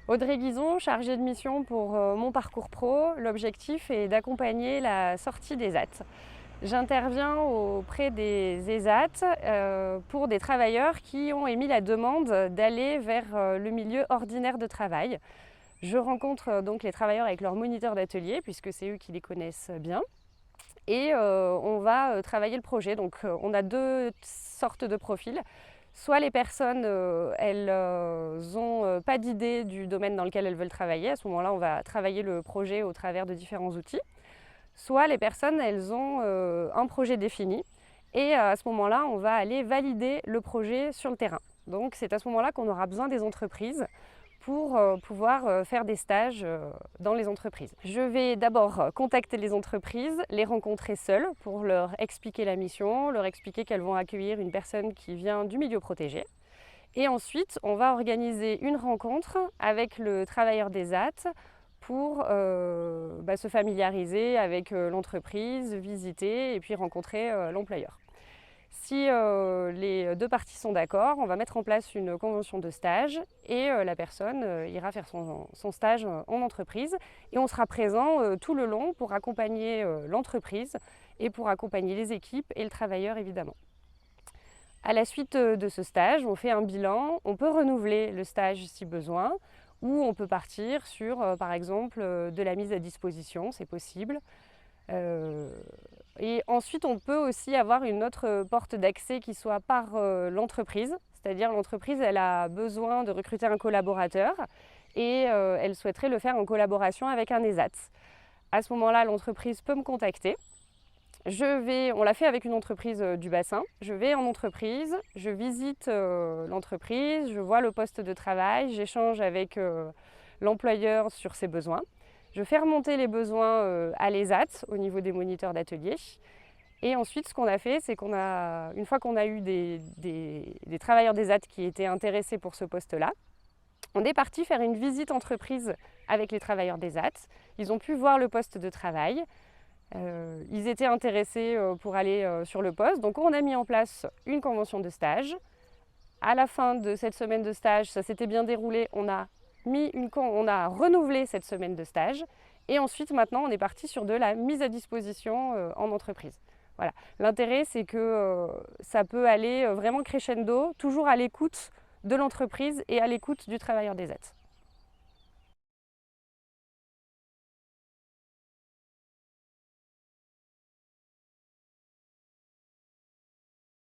Audrey Guizon, chargée de mission pour mon parcours pro. L'objectif est d'accompagner la sortie des ESAT. J'interviens auprès des ESAT pour des travailleurs qui ont émis la demande d'aller vers le milieu ordinaire de travail. Je rencontre donc les travailleurs avec leurs moniteurs d'atelier, puisque c'est eux qui les connaissent bien. Et on va travailler le projet. Donc on a deux sortes de profils. Soit les personnes, elles n'ont pas d'idée du domaine dans lequel elles veulent travailler. À ce moment-là, on va travailler le projet au travers de différents outils. Soit les personnes, elles ont un projet défini. Et à ce moment-là, on va aller valider le projet sur le terrain. Donc c'est à ce moment-là qu'on aura besoin des entreprises pour pouvoir faire des stages dans les entreprises. Je vais d'abord contacter les entreprises, les rencontrer seules pour leur expliquer la mission, leur expliquer qu'elles vont accueillir une personne qui vient du milieu protégé. Et ensuite, on va organiser une rencontre avec le travailleur des ESAT pour se familiariser avec l'entreprise, visiter et puis rencontrer l'employeur. Si les deux parties sont d'accord, on va mettre en place une convention de stage et la personne ira faire son stage en entreprise et on sera présent tout le long pour accompagner l'entreprise et pour accompagner les équipes et le travailleur évidemment. À la suite de ce stage, on fait un bilan, on peut renouveler le stage si besoin ou on peut partir sur par exemple de la mise à disposition, c'est possible. Et ensuite, on peut aussi avoir une autre porte d'accès qui soit par l'entreprise. C'est-à-dire l'entreprise, elle a besoin de recruter un collaborateur et elle souhaiterait le faire en collaboration avec un ESAT. À ce moment-là, l'entreprise peut me contacter. On l'a fait avec une entreprise du bassin. Je vais en entreprise, je visite l'entreprise, je vois le poste de travail, j'échange avec l'employeur sur ses besoins. Je fais remonter les besoins à l'ESAT au niveau des moniteurs d'atelier. Et ensuite, ce qu'on a fait, c'est une fois qu'on a eu des travailleurs d'ESAT qui étaient intéressés pour ce poste-là, on est parti faire une visite entreprise avec les travailleurs d'ESAT. Ils ont pu voir le poste de travail. Ils étaient intéressés pour aller sur le poste. Donc on a mis en place une convention de stage. À la fin de cette semaine de stage, ça s'était bien déroulé. On a renouvelé cette semaine de stage et ensuite maintenant on est parti sur de la mise à disposition en entreprise. Voilà. L'intérêt c'est que ça peut aller vraiment crescendo, toujours à l'écoute de l'entreprise et à l'écoute du travailleur des ESAT.